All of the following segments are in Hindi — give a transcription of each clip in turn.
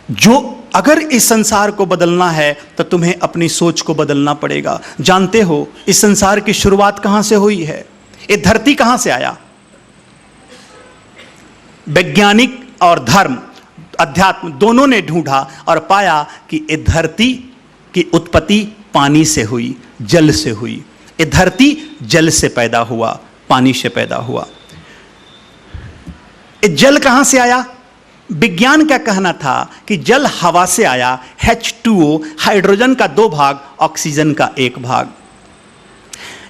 जो अगर इस संसार को बदलना है तो तुम्हें अपनी सोच को बदलना पड़ेगा। जानते हो इस संसार की शुरुआत कहां से हुई है? ये धरती कहां से आया? वैज्ञानिक और धर्म, अध्यात्म दोनों ने ढूंढा और पाया कि ये धरती की उत्पत्ति पानी से हुई, जल से हुई। ये धरती जल से पैदा हुआ, पानी से पैदा हुआ। ये जल कहां से आया? विज्ञान का कहना था कि जल हवा से आया, H2O, हाइड्रोजन का 2 भाग, ऑक्सीजन का 1 भाग।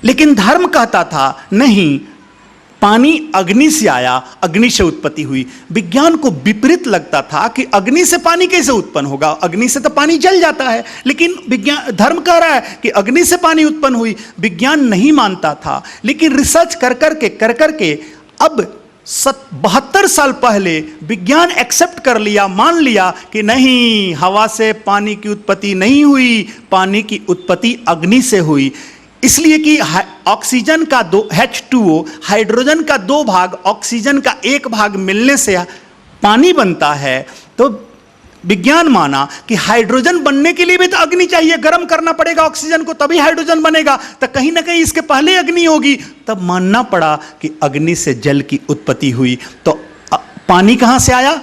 लेकिन धर्म कहता था नहीं, पानी अग्नि से आया, अग्नि से उत्पत्ति हुई। विज्ञान को विपरीत लगता था कि अग्नि से पानी कैसे उत्पन्न होगा, अग्नि से तो पानी जल जाता है। लेकिन विज्ञान, धर्म कह रहा है कि अग्नि से पानी उत्पन्न हुई। विज्ञान नहीं मानता था, लेकिन रिसर्च कर करके अब 72 साल पहले विज्ञान एक्सेप्ट कर लिया, मान लिया कि नहीं, हवा से पानी की उत्पत्ति नहीं हुई, पानी की उत्पत्ति अग्नि से हुई। इसलिए कि ऑक्सीजन का H2O, हाइड्रोजन का 2 भाग, ऑक्सीजन का 1 भाग मिलने से पानी बनता है। तो विज्ञान माना कि हाइड्रोजन बनने के लिए भी तो अग्नि चाहिए, गर्म करना पड़ेगा ऑक्सीजन को, तभी हाइड्रोजन बनेगा। तो कहीं ना कहीं इसके पहले अग्नि होगी। तब मानना पड़ा कि अग्नि से जल की उत्पत्ति हुई। तो पानी कहां से आया?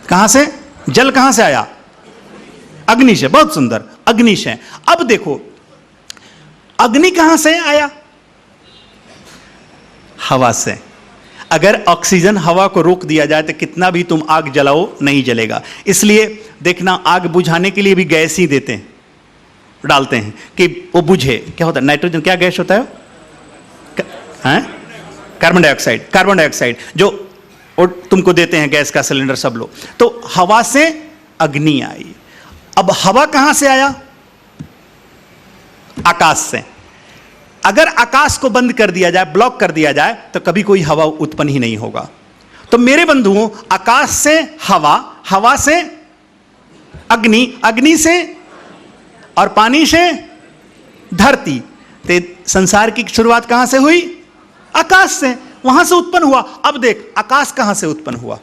कहां से? जल कहां से आया? अग्नि से। बहुत सुंदर, अग्नि से। अब देखो, अग्नि कहां से आया? हवा से। अगर ऑक्सीजन हवा को रोक दिया जाए तो कितना भी तुम आग जलाओ नहीं जलेगा। इसलिए देखना, आग बुझाने के लिए भी गैस ही देते हैं, डालते हैं कि वो बुझे। क्या होता है? नाइट्रोजन, क्या गैस होता है? Carbon dioxide. कार्बन डाइऑक्साइड जो तुमको देते हैं गैस का सिलेंडर सब लोग। तो हवा से अग्नि आई। अब हवा कहां से आया? आकाश से। अगर आकाश को बंद कर दिया जाए, ब्लॉक कर दिया जाए, तो कभी कोई हवा उत्पन्न ही नहीं होगा। तो मेरे बंधुओं, आकाश से हवा, हवा से अग्नि, अग्नि से और पानी से धरती। तो संसार की शुरुआत कहां से हुई? आकाश से। वहां से उत्पन्न हुआ। अब देख, आकाश कहां से उत्पन्न हुआ?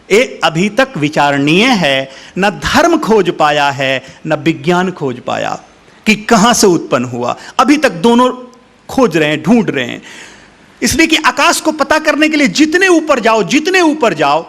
ये अभी तक विचारणीय है। न धर्म खोज पाया है, न विज्ञान खोज पाया कि कहां से उत्पन्न हुआ। अभी तक दोनों खोज रहे हैं, ढूंढ रहे हैं। इसलिए कि आकाश को पता करने के लिए जितने ऊपर जाओ, जितने ऊपर जाओ,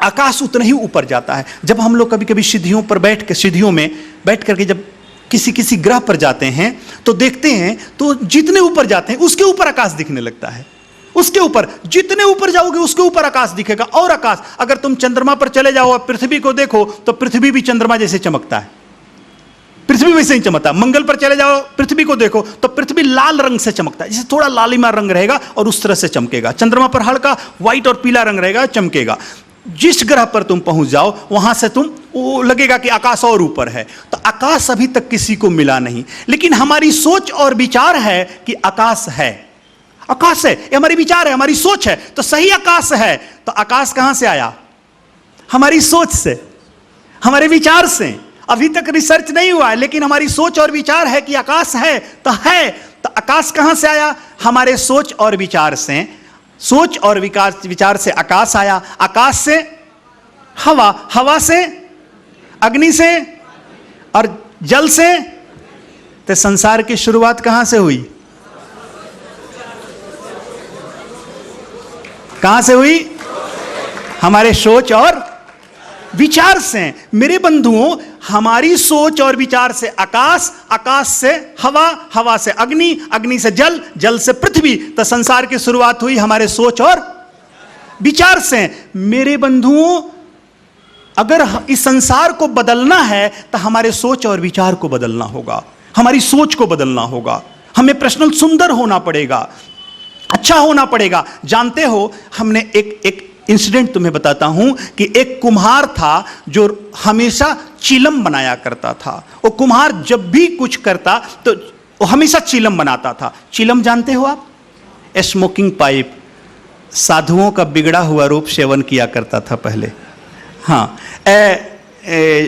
आकाश उतना ही ऊपर जाता है। जब हम लोग कभी कभी सीढ़ियों पर बैठ के, सीढ़ियों में बैठ करके जब किसी ग्रह पर जाते हैं तो देखते हैं, तो जितने ऊपर जाते हैं उसके ऊपर आकाश दिखने लगता है। उसके ऊपर जितने ऊपर जाओगे उसके ऊपर आकाश दिखेगा। और आकाश, अगर तुम चंद्रमा पर चले जाओ और पृथ्वी को देखो तो पृथ्वी भी चंद्रमा जैसे चमकता है, पृथ्वी वैसे ही चमकता है। मंगल पर चले जाओ, पृथ्वी को देखो तो पृथ्वी लाल रंग से चमकता है, जैसे थोड़ा लालिमा रंग रहेगा और उस तरह से चमकेगा। चंद्रमा पर हल्का व्हाइट और पीला रंग रहेगा, चमकेगा। जिस ग्रह पर तुम पहुंच जाओ वहां से तुम वो लगेगा कि आकाश और ऊपर है। तो आकाश अभी तक किसी को मिला नहीं, लेकिन हमारी सोच और विचार है कि आकाश है। आकाश है, ये हमारी विचार है, हमारी सोच है। तो सही आकाश है। तो आकाश कहां से आया? हमारी सोच से, हमारे विचार से। अभी तक रिसर्च नहीं हुआ है, लेकिन हमारी सोच और विचार है कि आकाश है। तो है, तो आकाश कहां से आया? हमारे सोच और विचार से। सोच और विचार से आकाश आया, आकाश से हवा, हवा से अग्नि से और जल से। तो संसार की शुरुआत कहां से हुई? कहां से हुई? हमारे सोच और विचार से। मेरे बंधुओं, हमारी सोच और विचार से आकाश, आकाश से हवा, हवा से अग्नि, अग्नि से जल, जल से पृथ्वी। तो संसार की शुरुआत हुई हमारे सोच और विचार से। मेरे बंधुओं, अगर इस संसार को बदलना है तो हमारे सोच और विचार को बदलना होगा, हमारी सोच को बदलना होगा। हमें प्रश्न सुंदर होना पड़ेगा, अच्छा होना पड़ेगा। जानते हो, हमने एक इंसिडेंट तुम्हें बताता हूं कि एक कुम्हार था जो हमेशा चिलम बनाया करता था। वो कुम्हार जब भी कुछ करता तो वो हमेशा चिलम बनाता था। चिलम जानते हो आप? Smoking pipe. साधुओं का बिगड़ा हुआ रूप सेवन किया करता था पहले। हाँ,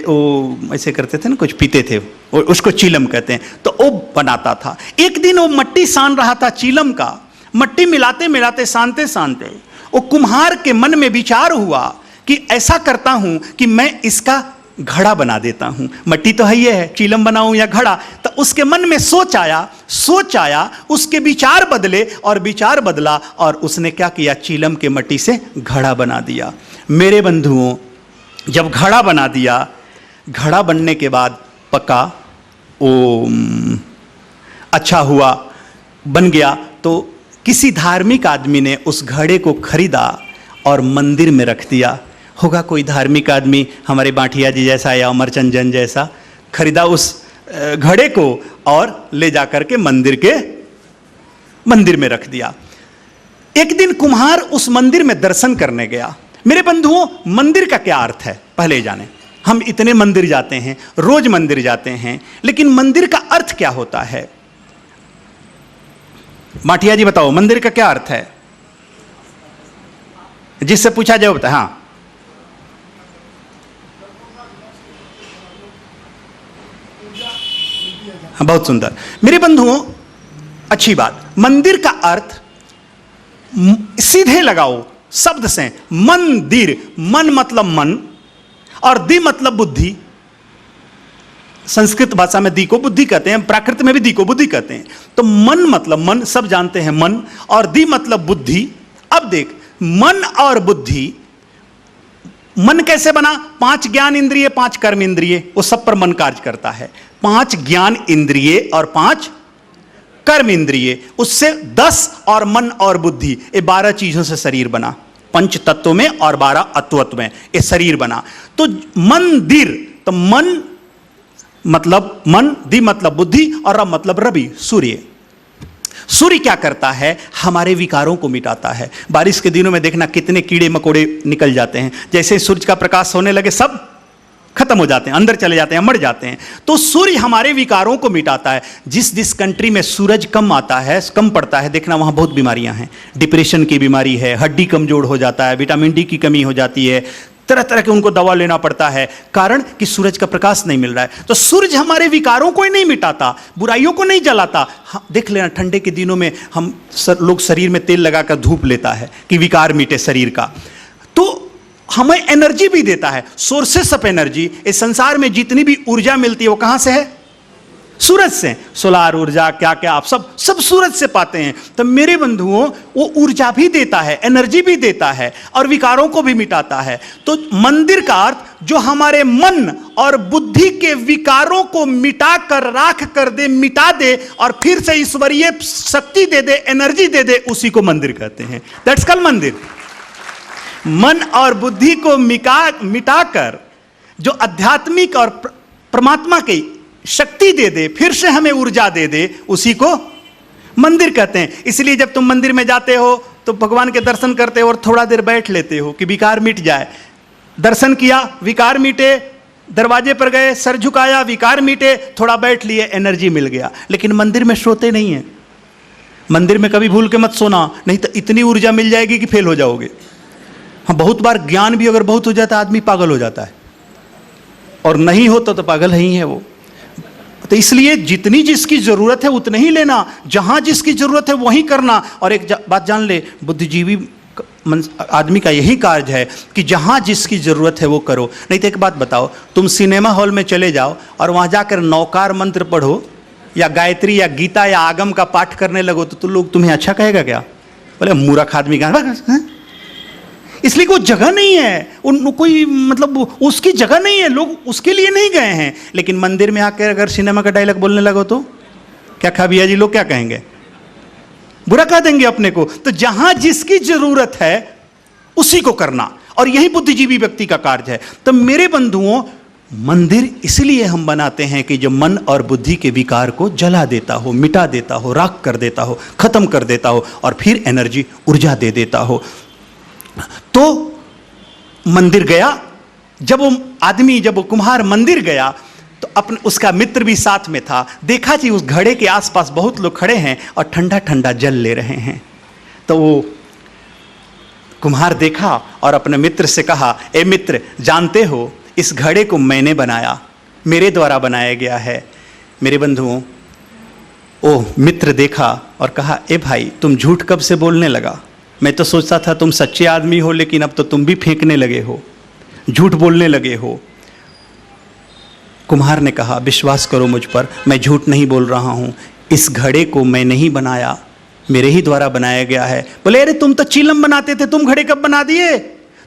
वो ऐसे करते थे ना, कुछ पीते थे, उसको चिलम कहते हैं। तो वो बनाता था। एक दिन वो मट्टी सान रहा था चिलम का। मट्टी मिलाते मिलाते, सानते सानते वो कुम्हार के मन में विचार हुआ कि कि ऐसा करता हूं कि मैं इसका घड़ा बना देता हूं। मट्टी तो है ही है, चीलम बनाऊं या घड़ा। तो उसके मन में सोच आया, उसके विचार बदले और विचार बदला और उसने क्या किया, चीलम के मट्टी से घड़ा बना दिया। मेरे बंधुओं, जब घड़ा बना दिया, घड़ा बनने के बाद पका, ओम, अच्छा हुआ, बन गया। तो किसी धार्मिक आदमी ने उस घड़े को खरीदा और मंदिर में रख दिया। होगा कोई धार्मिक आदमी हमारे बाठिया जी जैसा या अमरचंद जैन जैसा, खरीदा उस घड़े को और ले जाकर के मंदिर में रख दिया। एक दिन कुम्हार उस मंदिर में दर्शन करने गया। मेरे बंधुओं, मंदिर का क्या अर्थ है पहले जाने। हम इतने मंदिर जाते हैं, रोज मंदिर जाते हैं, लेकिन मंदिर का अर्थ क्या होता है? माठिया जी बताओ, मंदिर का क्या अर्थ है? जिससे पूछा जाए बता। हाँ, बहुत सुंदर मेरे बंधुओं, अच्छी बात। मंदिर का अर्थ सीधे लगाओ शब्द से, मंदिर। मन मतलब मन और दी मतलब बुद्धि। संस्कृत भाषा में दी को बुद्धि कहते हैं, प्राकृत में भी दी को बुद्धि कहते हैं। तो मन मतलब मन, सब जानते हैं मन, और दी मतलब बुद्धि। अब देख, मन और बुद्धि, मन कैसे बना? 5 ज्ञान इंद्रिय, 5 कर्म इंद्रिय, वो सब पर मन कार्य करता है। 5 ज्ञान इंद्रिय और 5 कर्म इंद्रिय, उससे 10 और मन और बुद्धि, ये 12 चीजों से शरीर बना। 5 तत्वों में और 12 अत्वत्व में ये शरीर बना। तो मंदिर, तो मन मतलब मन, दी मतलब बुद्धि और रब मतलब रवि, सूर्य। सूर्य क्या करता है? हमारे विकारों को मिटाता है। बारिश के दिनों में देखना कितने कीड़े मकोड़े निकल जाते हैं। जैसे सूर्य का प्रकाश होने लगे सब खत्म हो जाते हैं, अंदर चले जाते हैं, मर जाते हैं। तो सूर्य हमारे विकारों को मिटाता है। जिस कंट्री में सूरज कम आता है, कम पड़ता है, देखना वहां बहुत बीमारियां हैं। डिप्रेशन की बीमारी है, हड्डी कमजोर हो जाता है, विटामिन डी की कमी हो जाती है, तरह तरह के उनको दवा लेना पड़ता है, कारण कि सूरज का प्रकाश नहीं मिल रहा है। तो सूरज हमारे विकारों को ही नहीं मिटाता, बुराइयों को नहीं जलाता। देख लेना, ठंडे के दिनों में हम लोग शरीर में तेल लगाकर धूप लेता है कि विकार मिटे शरीर का। तो हमें एनर्जी भी देता है, सोर्सेस ऑफ एनर्जी। इस संसार में जितनी भी ऊर्जा मिलती है वो कहां से है? सूरज से। सोलार ऊर्जा क्या क्या आप सब सूरज से पाते हैं। तो मेरे बंधुओं, वो ऊर्जा भी देता है, एनर्जी भी देता है और विकारों को भी मिटाता है। तो मंदिर का अर्थ, जो हमारे मन और बुद्धि के विकारों को मिटा कर राख कर दे, मिटा दे और फिर से ईश्वरीय शक्ति दे दे, एनर्जी दे दे, उसी को मंदिर कहते हैं। दैट्स कॉल्ड मंदिर। मन और बुद्धि को मिटाकर जो आध्यात्मिक और परमात्मा की शक्ति दे दे, फिर से हमें ऊर्जा दे दे, उसी को मंदिर कहते हैं। इसलिए जब तुम मंदिर में जाते हो तो भगवान के दर्शन करते हो और थोड़ा देर बैठ लेते हो कि विकार मिट जाए। दर्शन किया, विकार मिटे, दरवाजे पर गए, सर झुकाया, विकार मिटे, थोड़ा बैठ लिए, एनर्जी मिल गया। लेकिन मंदिर में सोते नहीं है। मंदिर में कभी भूल के मत सोना, नहीं तो इतनी ऊर्जा मिल जाएगी कि फेल हो जाओगे। हाँ, बहुत बार ज्ञान भी अगर बहुत हो जाता है, आदमी पागल हो जाता है, और नहीं होता तो पागल ही है वो। तो इसलिए जितनी जिसकी जरूरत है उतना ही लेना, जहां जिसकी जरूरत है वहीं करना। और एक बात जान ले, बुद्धिजीवी आदमी का यही कार्य है कि जहां जिसकी जरूरत है वो करो। नहीं तो एक बात बताओ, तुम सिनेमा हॉल में चले जाओ और वहां जाकर नौकार मंत्र पढ़ो या गायत्री या गीता या आगम का पाठ करने लगो तो लोग तुम्हें अच्छा कहेगा क्या? बोले मूर्ख आदमी का। इसलिए कोई जगह नहीं है, कोई मतलब उसकी जगह नहीं है, लोग उसके लिए नहीं गए हैं। लेकिन मंदिर में आकर अगर सिनेमा का डायलॉग बोलने लगो तो क्या खा भैया जी, लोग क्या कहेंगे? बुरा कह देंगे अपने को। तो जहां जिसकी जरूरत है उसी को करना, और यही बुद्धिजीवी व्यक्ति का कार्य है। तो मेरे बंधुओं, मंदिर इसलिए हम बनाते हैं कि जो मन और बुद्धि के विकार को जला देता हो, मिटा देता हो, राख कर देता हो, खत्म कर देता हो और फिर एनर्जी, ऊर्जा दे देता हो। तो मंदिर गया, जब वो कुम्हार मंदिर गया तो अपने उसका मित्र भी साथ में था। देखा कि उस घड़े के आसपास बहुत लोग खड़े हैं और ठंडा ठंडा जल ले रहे हैं। तो वो कुम्हार देखा और अपने मित्र से कहा, ए मित्र, जानते हो इस घड़े को मैंने बनाया, मेरे द्वारा बनाया गया है। मेरे बंधुओं, ओ मित्र देखा और कहा, ए भाई, तुम झूठ कब से बोलने लगा? मैं तो सोचता था तुम सच्चे आदमी हो, लेकिन अब तो तुम भी फेंकने लगे हो। झूठ बोलने लगे हो। कुम्हार ने कहा, विश्वास करो मुझ पर, मैं झूठ नहीं बोल रहा हूँ, इस घड़े को मैं नहीं बनाया, मेरे ही द्वारा बनाया गया है। बोले, अरे तुम तो चिलम बनाते थे, तुम घड़े कब बना दिए?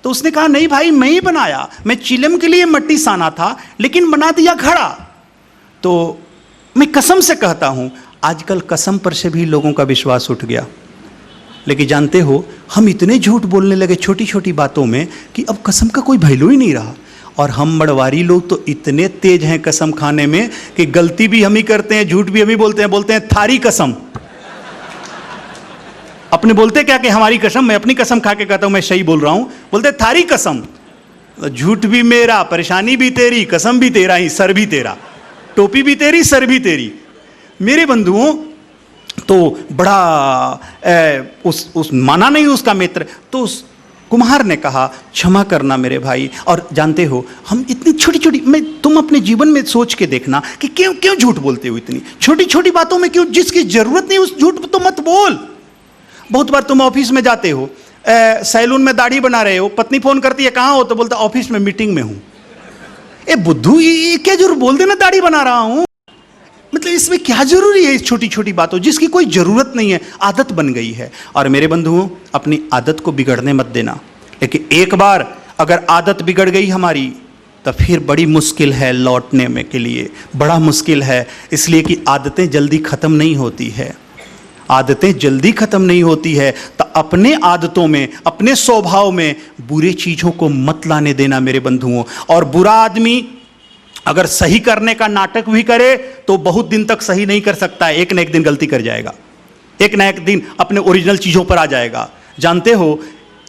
तो उसने कहा, नहीं भाई, मैं ही बनाया, मैं चिलम के लिए मट्टी साना था, लेकिन बना दिया घड़ा। तो मैं कसम से कहता हूँ, आजकल कसम पर से भी लोगों का विश्वास उठ गया। लेकिन जानते हो, हम इतने झूठ बोलने लगे छोटी छोटी बातों में कि अब कसम का कोई वैल्यू ही नहीं रहा। और हम मड़वारी लोग तो इतने तेज हैं कसम खाने में कि गलती भी हम ही करते हैं, झूठ भी हम ही बोलते हैं थारी कसम। अपने बोलते क्या कि हमारी कसम, मैं अपनी कसम खा के कहता हूं मैं सही बोल रहा हूं, बोलते थारी कसम। झूठ भी मेरा, परेशानी भी तेरी, कसम भी तेरा ही, सर भी तेरा, टोपी भी तेरी, सर भी तेरी। मेरे बंधुओं, तो बड़ा उस माना नहीं उसका मित्र। तो उस कुम्हार ने कहा, क्षमा करना मेरे भाई। और जानते हो, हम इतनी छोटी छोटी, तुम अपने जीवन में सोच के देखना कि क्यों क्यों झूठ बोलते हो, इतनी छोटी छोटी बातों में क्यों, जिसकी जरूरत नहीं उस झूठ तो मत बोल। बहुत बार तुम ऑफिस में जाते हो, सैलून में दाढ़ी बना रहे हो, पत्नी फोन करती है, कहाँ हो? तो बोलता ऑफिस में मीटिंग में हूं। ए बुद्धू, ये क्या जरूर बोल देना दाढ़ी बना रहा हूं, मतलब इसमें क्या जरूरी है इस छोटी छोटी बातों जिसकी कोई जरूरत नहीं है, आदत बन गई है। और मेरे बंधुओं, अपनी आदत को बिगड़ने मत देना। लेकिन एक बार अगर आदत बिगड़ गई हमारी, तो फिर बड़ी मुश्किल है लौटने में के लिए, बड़ा मुश्किल है। इसलिए कि आदतें जल्दी खत्म नहीं होती है, आदतें जल्दी खत्म नहीं होती है। तो अपने आदतों में, अपने स्वभाव में बुरी चीजों को मत लाने देना मेरे बंधुओं। और बुरा आदमी अगर सही करने का नाटक भी करे तो बहुत दिन तक सही नहीं कर सकता है, एक न एक दिन गलती कर जाएगा, एक न एक दिन अपने ओरिजिनल चीजों पर आ जाएगा। जानते हो,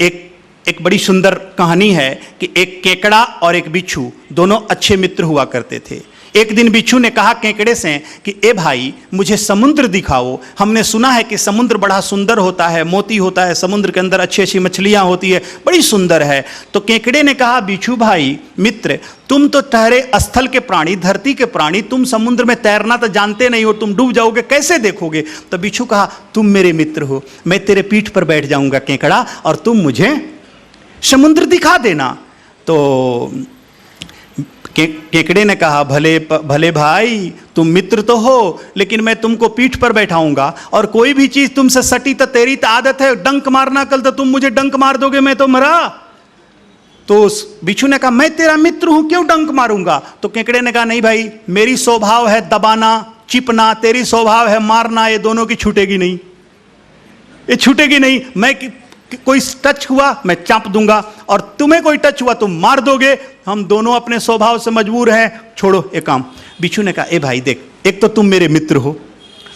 एक बड़ी सुंदर कहानी है कि एक केकड़ा और एक बिच्छू दोनों अच्छे मित्र हुआ करते थे। एक दिन बिच्छू ने कहा केकड़े से कि ए भाई, मुझे समुद्र दिखाओ, हमने सुना है कि समुद्र बड़ा सुंदर होता है, मोती होता है समुद्र के अंदर, अच्छी अच्छी मछलियां होती है, बड़ी सुंदर है। तो केकड़े ने कहा, बिच्छू भाई मित्र, तुम तो ठहरे स्थल के प्राणी, धरती के प्राणी, तुम समुद्र में तैरना तो जानते नहीं हो, तुम डूब जाओगे, कैसे देखोगे? तो बिच्छू कहा, तुम मेरे मित्र हो, मैं तेरे पीठ पर बैठ जाऊंगा केकड़ा, और तुम मुझे समुद्र दिखा देना। तो केकड़े ने कहा, भले भाई, तुम मित्र तो हो, लेकिन मैं तुमको पीठ पर बैठाऊंगा, और कोई भी चीज तुमसे सटी तो तेरी तो आदत है डंक मारना, कल तो तुम मुझे डंक मार दोगे, मैं तो मरा। तो बिच्छू ने कहा, मैं तेरा मित्र हूं, क्यों डंक मारूंगा? तो केकड़े ने कहा, नहीं भाई, मेरी स्वभाव है दबाना, चिपना, तेरी स्वभाव है मारना, ये दोनों की छूटेगी नहीं, ये छूटेगी नहीं। मैं कोई टच हुआ मैं चाप दूंगा, और तुम्हें कोई टच हुआ तुम मार दोगे, हम दोनों अपने स्वभाव से मजबूर हैं, छोड़ो ये काम। बिच्छू ने कहा, ए भाई देख, एक तो तुम मेरे मित्र हो,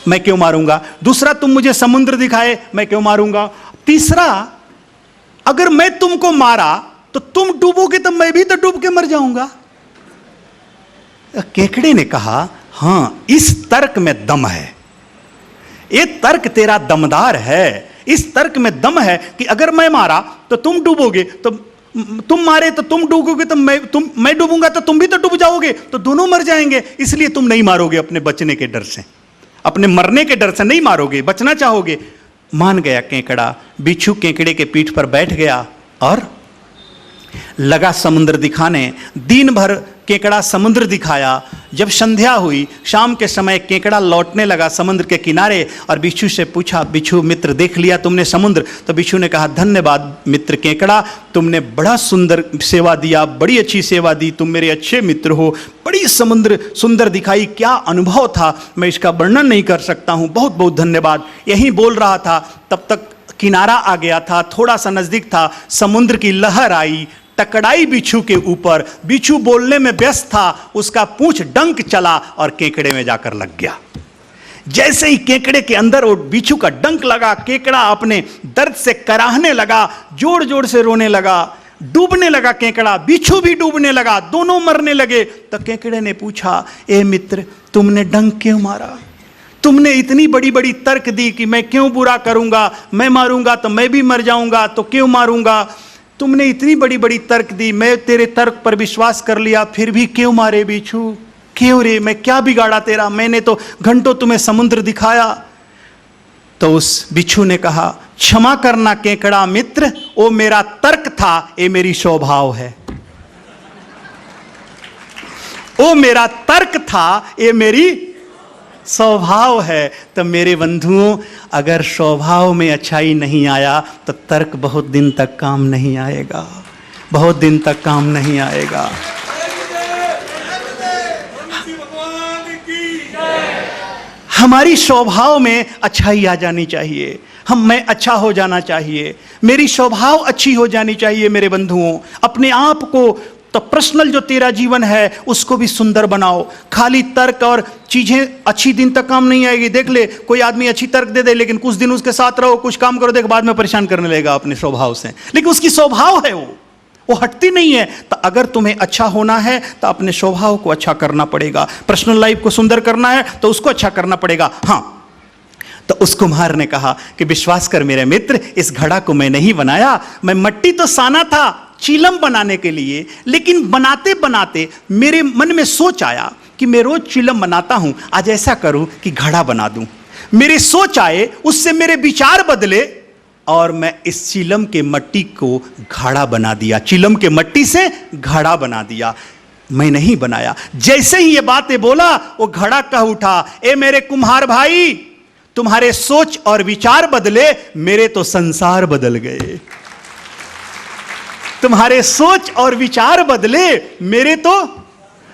मैं क्यों मारूंगा? दूसरा, तुम मुझे समुद्र दिखाए, मैं क्यों मारूंगा? तीसरा, अगर मैं तुमको मारा तो तुम डूबोगे तो मैं भी तो डूब के मर जाऊंगा। केकड़े ने कहा, हां, इस तर्क में दम है, ये तर्क तेरा दमदार है, इस तर्क में दम है कि अगर मैं मारा तो तुम डूबोगे, तो तुम मारे तो तुम डूबोगे, तो मैं डूबूंगा तो तुम भी तो डूब जाओगे, तो दोनों मर जाएंगे, इसलिए तुम नहीं मारोगे अपने बचने के डर से, अपने मरने के डर से नहीं मारोगे, बचना चाहोगे। मान गया केकड़ा। बिच्छू केकड़े के पीठ पर बैठ गया और लगा समुद्र दिखाने। दिन भर केकड़ा समुद्र दिखाया। जब संध्या हुई, शाम के समय केकड़ा लौटने लगा समुद्र के किनारे, और बिच्छू से पूछा, बिच्छू मित्र, देख लिया तुमने समुद्र? तो बिच्छू ने कहा, धन्यवाद मित्र केकड़ा, तुमने बड़ा सुंदर सेवा दिया, बड़ी अच्छी सेवा दी, तुम मेरे अच्छे मित्र हो, बड़ी समुद्र सुंदर दिखाई, क्या अनुभव था, मैं इसका वर्णन नहीं कर सकता हूँ, बहुत बहुत धन्यवाद। यही बोल रहा था, तब तक किनारा आ गया था, थोड़ा सा नजदीक था, समुद्र की लहर आई, टकराई बिच्छू के ऊपर। बिच्छू बोलने में व्यस्त था, उसका पूंछ डंक चला और केकड़े में जाकर लग गया। जैसे ही केकड़े के अंदर वो बिच्छू का डंक लगा, केकड़ा अपने दर्द से कराहने लगा, जोर जोर से रोने लगा, डूबने लगा केकड़ा, बिच्छू भी डूबने लगा, दोनों मरने लगे। तो केकड़े ने पूछा, ए मित्र, तुमने डंक क्यों मारा? तुमने इतनी बड़ी बड़ी तर्क दी कि मैं क्यों बुरा करूंगा, मैं मारूंगा तो मैं भी मर जाऊंगा, तो क्यों मारूंगा? तुमने इतनी बड़ी बड़ी तर्क दी, मैं तेरे तर्क पर विश्वास कर लिया, फिर भी क्यों मारे बिच्छू? क्यों रे? मैं क्या बिगाड़ा तेरा? मैंने तो घंटों तुम्हें समुद्र दिखाया। तो उस बिच्छू ने कहा, क्षमा करना केकड़ा मित्र, वो मेरा तर्क था, ये मेरी स्वभाव है। वो मेरा तर्क था, ये मेरी स्वभाव है। तो मेरे बंधुओं, अगर स्वभाव में अच्छाई नहीं आया तो तर्क बहुत दिन तक काम नहीं आएगा, बहुत दिन तक काम नहीं आएगा। हमारी स्वभाव में अच्छाई आ जानी चाहिए, मैं अच्छा हो जाना चाहिए, मेरी स्वभाव अच्छी हो जानी चाहिए। मेरे बंधुओं, अपने आप को तो पर्सनल जो तेरा जीवन है उसको भी सुंदर बनाओ। खाली तर्क और चीजें अच्छी दिन तक काम नहीं आएगी। देख ले, कोई आदमी अच्छी तर्क दे दे, लेकिन कुछ दिन उसके साथ रहो, कुछ काम करो, देख बाद में परेशान करने लगेगा अपने स्वभाव से, लेकिन उसकी स्वभाव है वो हटती नहीं है। तो अगर तुम्हें अच्छा होना है तो अपने स्वभाव को अच्छा करना पड़ेगा। पर्सनल लाइफ को सुंदर करना है तो उसको अच्छा करना पड़ेगा। हाँ, तो उस कुम्हार ने कहा कि विश्वास कर मेरे मित्र, इस घड़ा को मैं नहीं बनाया, मैं मट्टी तो साना था चीलम बनाने के लिए, लेकिन बनाते बनाते मेरे मन में सोच आया कि मैं रोज चीलम बनाता हूं, आज ऐसा करूं कि घड़ा बना दूं। मेरे सोच आए, उससे मेरे विचार बदले और मैं इस चीलम के मट्टी को घड़ा बना दिया, चीलम के मट्टी से घड़ा बना दिया। मैं नहीं बनाया। जैसे ही ये बातें बोला, वो घड़ा कह उठा, ए मेरे कुम्हार भाई, तुम्हारे सोच और विचार बदले, मेरे तो संसार बदल गए। तुम्हारे सोच और विचार बदले, मेरे तो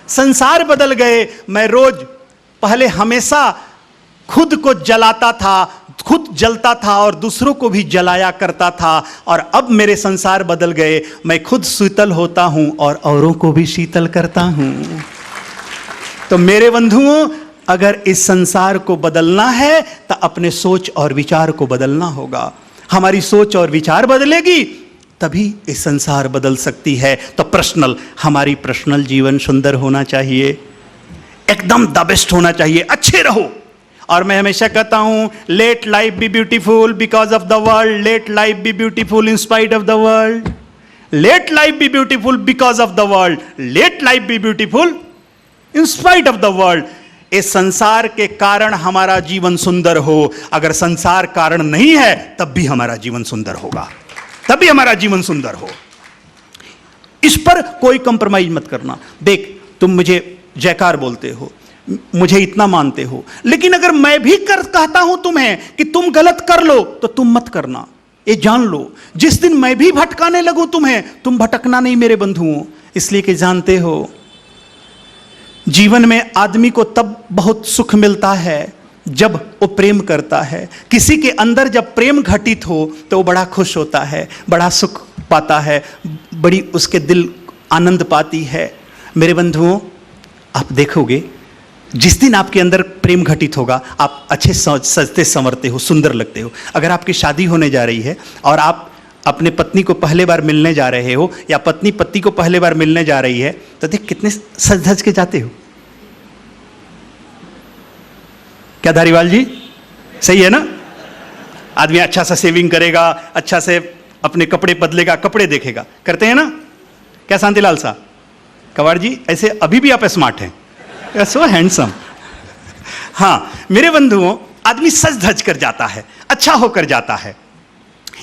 संसार बदल गए। मैं रोज पहले हमेशा खुद को जलाता था, खुद जलता था और दूसरों को भी जलाया करता था, और अब मेरे संसार बदल गए। मैं खुद शीतल होता हूं और औरों को भी शीतल करता हूं। तो मेरे बंधुओं, अगर इस संसार को बदलना है तो अपने सोच और विचार को बदलना होगा। हमारी सोच और विचार बदलेगी तभी ये संसार बदल सकती है। तो हमारी पर्सनल जीवन सुंदर होना चाहिए, एकदम द बेस्ट होना चाहिए, अच्छे रहो। और मैं हमेशा कहता हूं, late life B beautiful because of the world, late life B beautiful in spite of the world, late life B beautiful because of the world, late life B beautiful in spite of the world. इस संसार के कारण हमारा जीवन सुंदर हो, अगर संसार कारण नहीं है तब भी हमारा जीवन सुंदर होगा, तभी हमारा जीवन सुंदर हो। इस पर कोई कंप्रोमाइज मत करना। देख, तुम मुझे जयकार बोलते हो, मुझे इतना मानते हो, लेकिन अगर मैं भी कहता हूं तुम्हें कि तुम गलत कर लो तो तुम मत करना। ये जान लो, जिस दिन मैं भी भटकाने लगूं तुम्हें, तुम भटकना नहीं मेरे बंधुओं। इसलिए कि जानते हो, जीवन में आदमी को तब बहुत सुख मिलता है जब वो प्रेम करता है। किसी के अंदर जब प्रेम घटित हो तो वो बड़ा खुश होता है, बड़ा सुख पाता है, बड़ी उसके दिल आनंद पाती है। मेरे बंधुओं, आप देखोगे जिस दिन आपके अंदर प्रेम घटित होगा, आप अच्छे सजते संवरते हो, सुंदर लगते हो। अगर आपकी शादी होने जा रही है और आप अपने पत्नी को पहले बार मिलने जा रहे हो, या पत्नी पति को पहले बार मिलने जा रही है, तो देख कितने सज धज के जाते हो। क्या धारीवाल जी, सही है ना? आदमी अच्छा सा सेविंग करेगा, अच्छा से अपने कपड़े बदलेगा, कपड़े देखेगा, करते हैं ना? क्या शांतिलाल साहब, कवाड़ जी, ऐसे अभी भी आप स्मार्ट हैं, सो हैंडसम। हाँ मेरे बंधुओं, आदमी सज धज कर जाता है, अच्छा होकर जाता है,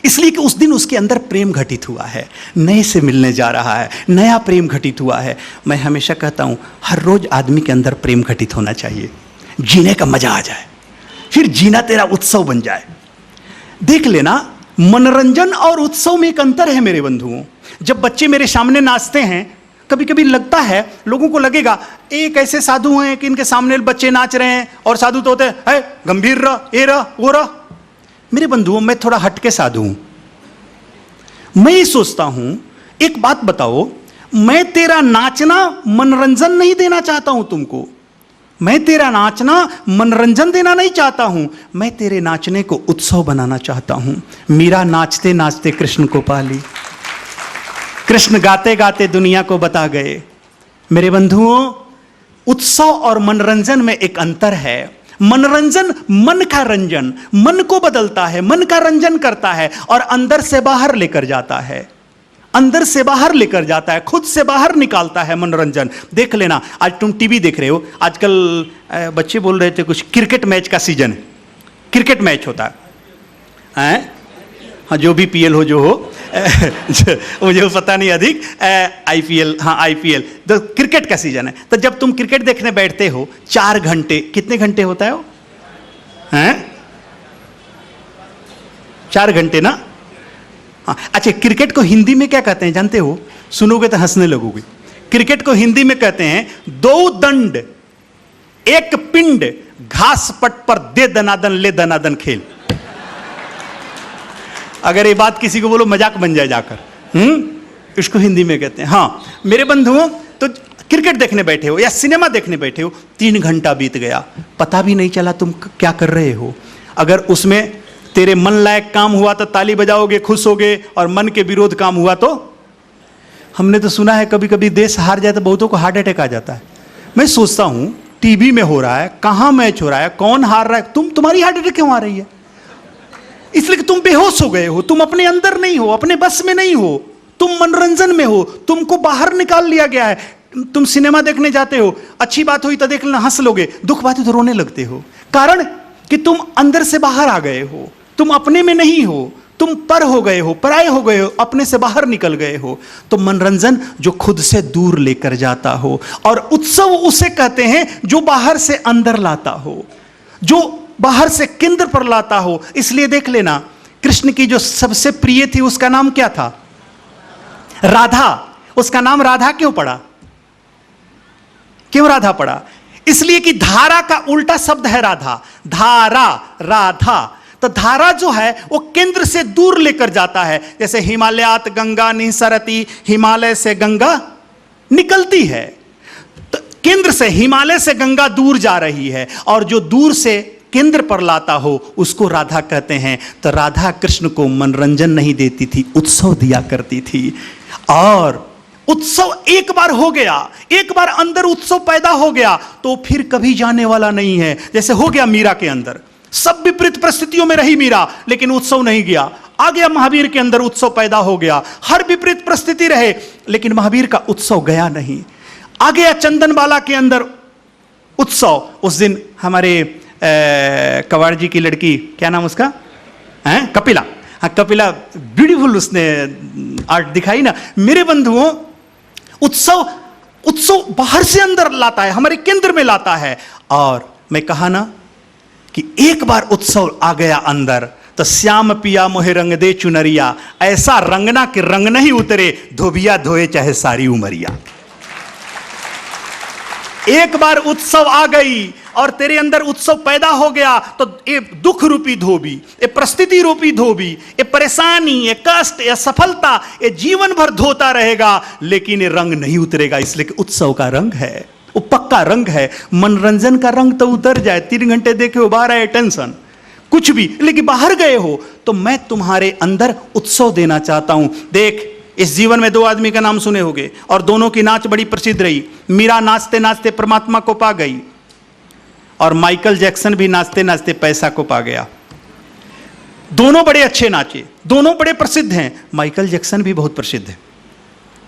इसलिए कि उस दिन उसके अंदर प्रेम घटित हुआ है, नए से मिलने जा रहा है, नया प्रेम घटित हुआ है। मैं हमेशा कहता हूं, हर रोज आदमी के अंदर प्रेम घटित होना चाहिए, जीने का मजा आ जाए, फिर जीना तेरा उत्सव बन जाए। देख लेना, मनोरंजन और उत्सव में एक अंतर है मेरे बंधुओं। जब बच्चे मेरे सामने नाचते हैं, कभी कभी लगता है, लोगों को लगेगा एक ऐसे साधु हैं कि इनके सामने बच्चे नाच रहे हैं, और साधु तो होते हैं गंभीर रह, ये रह, वो रह। मेरे बंधुओं, मैं थोड़ा हटके साधु हूं। मैं ये सोचता हूं, एक बात बताओ, मैं तेरा नाचना मनोरंजन नहीं देना चाहता हूं तुमको, मैं तेरा नाचना मनोरंजन देना नहीं चाहता हूं, मैं तेरे नाचने को उत्सव बनाना चाहता हूं। मीरा नाचते नाचते कृष्ण को पा ली, कृष्ण गाते गाते दुनिया को बता गए। मेरे बंधुओं, उत्सव और मनोरंजन में एक अंतर है। मनोरंजन मन का रंजन, मन को बदलता है, मन का रंजन करता है और अंदर से बाहर लेकर जाता है, अंदर से बाहर लेकर जाता है, खुद से बाहर निकालता है मनोरंजन। देख लेना, आज तुम टीवी देख रहे हो, आजकल बच्चे बोल रहे थे कुछ क्रिकेट मैच का सीजन है, क्रिकेट मैच होता है, हाँ जो भी पीएल हो जो हो मुझे पता नहीं अधिक, आईपीएल, हाँ आईपीएल तो क्रिकेट का सीजन है। तो जब तुम क्रिकेट देखने बैठते हो 4 घंटे, कितने घंटे होता है वो? हैं 4 घंटे ना? हाँ अच्छा, क्रिकेट को हिंदी में क्या कहते हैं जानते हो? सुनोगे तो हंसने लगोगे। क्रिकेट को हिंदी में कहते हैं 2 दंड 1 पिंड घास पट पर दे दनादन ले दनादन खेल। अगर ये बात किसी को बोलो मजाक बन जाए जाकर। इसको हिंदी में कहते हैं। हाँ मेरे बंधुओं, तो क्रिकेट देखने बैठे हो या सिनेमा देखने बैठे हो, 3 घंटा बीत गया, पता भी नहीं चला तुम क्या कर रहे हो। अगर उसमें तेरे मन लायक काम हुआ तो ताली बजाओगे, खुश होगे, और मन के विरोध काम हुआ तो? हमने तो सुना है कभी कभी देश हार जाए तो बहुतों को हार्ट अटैक आ जाता है। मैं सोचता हूं टीवी में हो रहा है, कहां मैच हो रहा है, कौन हार रहा है, तुम्हारी हार्ट अटैक क्यों आ रही है? इसलिए कि तुम बेहोश हो गए हो, तुम अपने अंदर नहीं हो, अपने बस में नहीं हो, तुम मनोरंजन में हो, तुमको बाहर निकाल लिया गया है। तुम सिनेमा देखने जाते हो, अच्छी बात हुई तो देख लेना हंस लोगे, दुख बात हुई तो रोने लगते हो। कारण कि तुम अंदर से बाहर आ गए हो, तुम अपने में नहीं हो, तुम पर हो गए हो, पराये हो गए हो, अपने से बाहर निकल गए हो। तो मनोरंजन जो खुद से दूर लेकर जाता हो, और उत्सव उसे कहते हैं जो बाहर से अंदर लाता हो, जो बाहर से केंद्र पर लाता हो। इसलिए देख लेना, कृष्ण की जो सबसे प्रिय थी उसका नाम क्या था? राधा। उसका नाम राधा क्यों पड़ा? क्यों राधा पड़ा? इसलिए कि धारा का उल्टा शब्द है राधा। धारा, राधा। तो धारा जो है वो केंद्र से दूर लेकर जाता है। जैसे हिमालयात गंगा निसरती, हिमालय से गंगा निकलती है, तो केंद्र से, हिमालय से गंगा दूर जा रही है, और जो दूर से केंद्र पर लाता हो उसको राधा कहते हैं। तो राधा कृष्ण को मनोरंजन नहीं देती थी, उत्सव दिया करती थी। और उत्सव एक बार हो गया, एक बार अंदर उत्सव पैदा हो गया तो फिर कभी जाने वाला नहीं है। जैसे हो गया मीरा के अंदर, सब विपरीत परिस्थितियों में रही मीरा, लेकिन उत्सव नहीं गया। आ गया महावीर के अंदर, उत्सव पैदा हो गया। हर विपरीत परिस्थिति रहे, लेकिन महावीर का उत्सव गया नहीं। आ गया चंदनबाला के अंदर उत्सव। उस दिन हमारे कवाड़ जी की लड़की, क्या नाम उसका है, कपिला, हाँ कपिला, ब्यूटीफुल उसने आर्ट दिखाई ना। मेरे बंधुओं, उत्सव बाहर से अंदर लाता है, हमारे केंद्र में लाता है। और मैं कहा ना कि एक बार उत्सव आ गया अंदर तो श्याम पिया मोहे रंग दे चुनरिया, ऐसा रंगना कि रंग नहीं उतरे, धोबिया धोए चाहे सारी उमरिया। एक बार उत्सव आ गई और तेरे अंदर उत्सव पैदा हो गया तो ये दुख रूपी धोबी, ये परिस्थिति रूपी धोबी, ये परेशानी, ये कष्ट, ये सफलता, ये जीवन भर धोता रहेगा, लेकिन ये रंग नहीं उतरेगा। इसलिए कि उत्सव का रंग है, वो पक्का रंग है। मनोरंजन का रंग तो उतर जाए, 3 घंटे देखे हो, बाहर आए टेंशन कुछ भी, लेकिन बाहर गए हो तो मैं तुम्हारे अंदर उत्सव देना चाहता हूं। देख, इस जीवन में 2 आदमी का नाम सुने होंगे और दोनों की नाच बड़ी प्रसिद्ध रही। मीरा नाचते नाचते परमात्मा को पा गई, और माइकल जैक्सन भी नाचते नाचते पैसा को पा गया। दोनों बड़े अच्छे नाचे, दोनों बड़े प्रसिद्ध हैं। माइकल जैक्सन भी बहुत प्रसिद्ध है,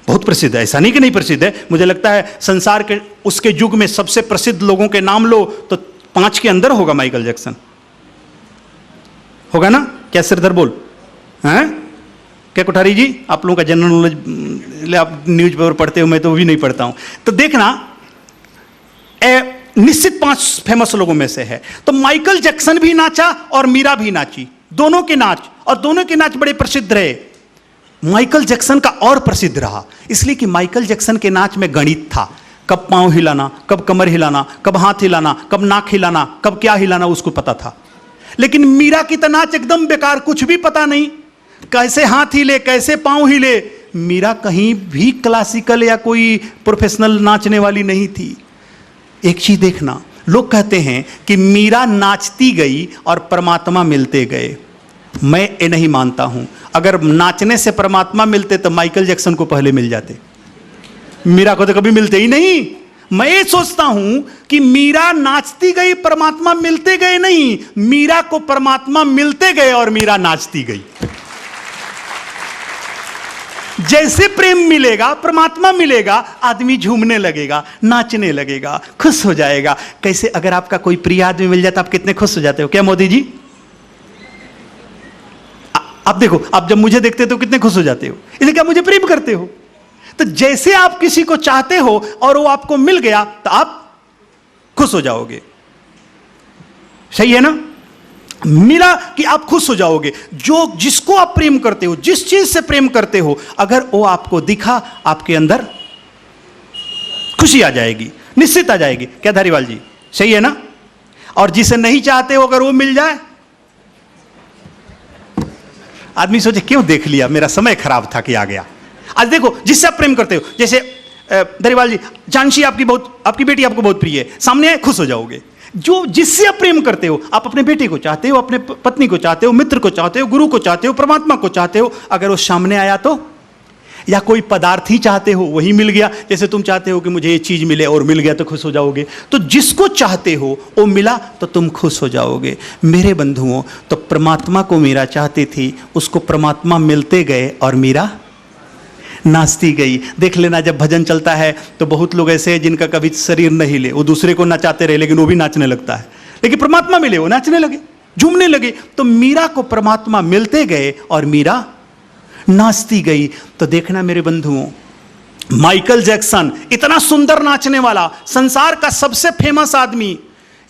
बहुत प्रसिद्ध है, ऐसा नहीं कि नहीं प्रसिद्ध है। मुझे लगता है संसार के उसके युग में सबसे प्रसिद्ध लोगों के नाम लो तो 5 के अंदर होगा माइकल जैक्सन, होगा ना? क्या सिरधर बोल हैं? क्या कोठारी जी, आप लोगों का जनरल नॉलेज, आप न्यूज पेपर पढ़ते हो, मैं तो वो भी नहीं पढ़ता हूं। तो देखना, निश्चित 5 फेमस लोगों में से है। तो माइकल जैक्सन भी नाचा और मीरा भी नाची, दोनों के नाच, और दोनों के नाच बड़े प्रसिद्ध रहे। माइकल जैक्सन का और प्रसिद्ध रहा इसलिए कि माइकल जैक्सन के नाच में गणित था। कब पांव हिलाना, कब कमर हिलाना, कब हाथ हिलाना, कब नाक हिलाना, कब क्या हिलाना, उसको पता था। लेकिन मीरा की तो नाच एकदम बेकार, कुछ भी पता नहीं, कैसे हाथ हिले, कैसे पांव हिले। मीरा कहीं भी क्लासिकल या कोई प्रोफेशनल नाचने वाली नहीं थी। एक चीज देखना, लोग कहते हैं कि मीरा नाचती गई और परमात्मा मिलते गए। मैं ये नहीं मानता हूं। अगर नाचने से परमात्मा मिलते तो माइकल जैक्सन को पहले मिल जाते, मीरा को तो कभी मिलते ही नहीं। मैं ये सोचता हूं कि मीरा नाचती गई, परमात्मा मिलते गए नहीं, मीरा को परमात्मा मिलते गए और मीरा नाचती गई। जैसे प्रेम मिलेगा, परमात्मा मिलेगा, आदमी झूमने लगेगा, नाचने लगेगा, खुश हो जाएगा। कैसे अगर आपका कोई प्रिय आदमी मिल जाता, आप कितने खुश हो जाते हो? क्या मोदी जी? आप देखो, आप जब मुझे देखते हो तो कितने खुश हो जाते हो, इसलिए क्या मुझे प्रेम करते हो। तो जैसे आप किसी को चाहते हो और वो आपको मिल गया तो आप खुश हो जाओगे। सही है ना? मिला कि आप खुश हो जाओगे। जो जिसको आप प्रेम करते हो, जिस चीज से प्रेम करते हो, अगर वो आपको दिखा, आपके अंदर खुशी आ जाएगी, निश्चित आ जाएगी। क्या धारीवाल जी, सही है ना? और जिसे नहीं चाहते हो अगर वो मिल जाए, आदमी सोचे क्यों देख लिया, मेरा समय खराब था कि आ गया। आज देखो, जिससे आप प्रेम करते हो, जैसे धारीवाल जी, जानशी आपकी बेटी आपको बहुत प्रिय है, सामने आए खुश हो जाओगे। जो जिससे आप प्रेम करते हो, आप अपने बेटे को चाहते हो, अपने पत्नी को चाहते हो, मित्र को चाहते हो, गुरु को चाहते हो, परमात्मा को चाहते हो, अगर वो सामने आया तो, या कोई पदार्थ ही चाहते हो, वही मिल गया। जैसे तुम चाहते हो कि मुझे ये चीज मिले और मिल गया तो खुश हो जाओगे। तो जिसको चाहते हो वो मिला तो तुम खुश हो जाओगे। मेरे बंधुओं, तो परमात्मा को मीरा चाहती थी, उसको परमात्मा मिलते गए और मीरा नाचती गई। देख लेना, जब भजन चलता है तो बहुत लोग ऐसे हैं जिनका कभी शरीर नहीं ले, वो दूसरे को नचाते रहे लेकिन वो भी नाचने लगता है, लेकिन परमात्मा मिले वो नाचने लगे, झूमने लगे। तो मीरा को परमात्मा मिलते गए और मीरा नाचती गई। तो देखना मेरे बंधुओं, माइकल जैक्सन इतना सुंदर नाचने वाला, संसार का सबसे फेमस आदमी,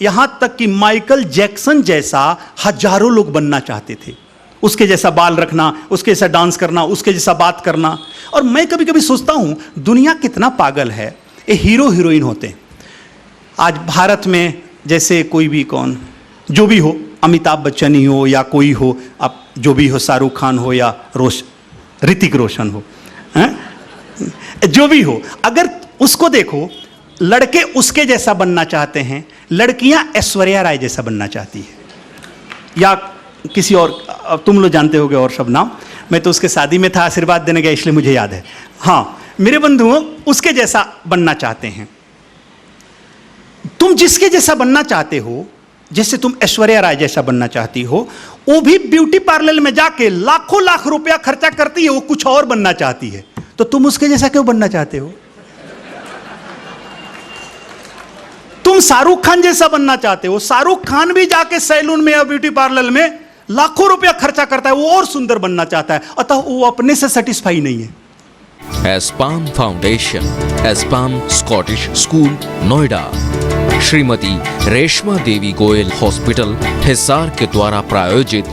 यहां तक कि माइकल जैक्सन जैसा हजारों लोग बनना चाहते थे। उसके जैसा बाल रखना, उसके जैसा डांस करना, उसके जैसा बात करना। और मैं कभी कभी सोचता हूं, दुनिया कितना पागल है। ये हीरो हीरोइन होते हैं आज भारत में, जैसे कोई भी कौन जो भी हो, अमिताभ बच्चन ही हो या कोई हो, अब जो भी हो, शाहरुख खान हो या ऋतिक रोशन हो, जो भी हो, अगर उसको देखो, लड़के उसके जैसा बनना चाहते हैं, लड़कियां ऐश्वर्या राय जैसा बनना चाहती है, या किसी और, तुम लोग जानते होगे और सब नाम। मैं तो उसके शादी में था, आशीर्वाद देने गया, इसलिए मुझे याद है। हाँ मेरे बंधुओं, उसके जैसा बनना चाहते हैं। तुम जिसके जैसा बनना चाहते हो, जैसे तुम ऐश्वर्या राय जैसा बनना चाहती हो, वो भी ब्यूटी पार्लर में जाके लाखों लाख रुपया खर्चा करती है, वो कुछ और बनना चाहती है। तो तुम उसके जैसा क्यों बनना चाहते हो? तुम शाहरुख खान जैसा बनना चाहते हो, शाहरुख खान भी जाके सैलून में या ब्यूटी पार्लर में लाखों रुपया खर्चा करता है, वो और सुंदर बनना चाहता है, अतः वो अपने से सेटिस्फाई नहीं है। Aspam foundation, Aspam Scottish school, Noida, Shrimati Reshma Devi Goyal hospital, Hisar के द्वारा प्रायोजित